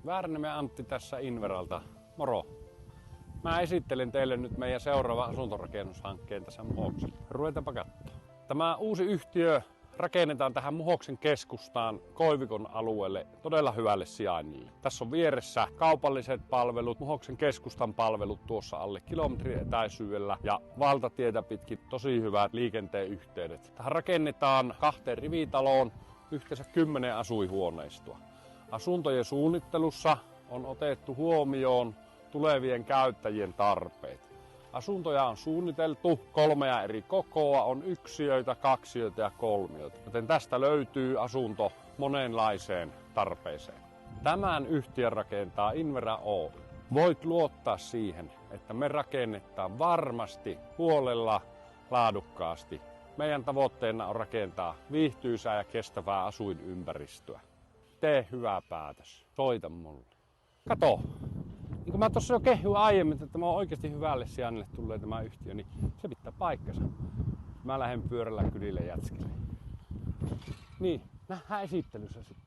Vääränniemen Antti tässä Inveralta. Moro! Mä esittelen teille nyt meidän seuraava asuntorakennushankkeen tässä Muhoksella. Ruvetaanpa katsomaan. Tämä uusi yhtiö rakennetaan tähän Muhoksen keskustaan Koivikon alueelle todella hyvälle sijainnille. Tässä on vieressä kaupalliset palvelut, Muhoksen keskustan palvelut tuossa alle kilometrin etäisyydellä ja valtatietä pitkin tosi hyvät liikenteen yhteydet. Tähän rakennetaan 2 rivitaloon yhteensä 10 asuinhuoneistoa. Asuntojen suunnittelussa on otettu huomioon tulevien käyttäjien tarpeet. Asuntoja on suunniteltu 3 eri kokoa, on yksiöitä, kaksiöitä ja kolmioita, joten tästä löytyy asunto monenlaiseen tarpeeseen. Tämän yhtiön rakentaa Invera Oy. Voit luottaa siihen, että me rakennetaan varmasti huolella, laadukkaasti. Meidän tavoitteena on rakentaa viihtyisää ja kestävää asuinympäristöä. Tee hyvä päätös. Soita mulle. Kato! Niin kuin mä tuossa jo kehuin aiemmin, että tämä on oikeasti hyvälle sijainnille tulee tämä yhtiö, niin se pitää paikkansa. Mä lähden pyörällä kylille jätskille. Niin, nähdään esittelyssä sitten.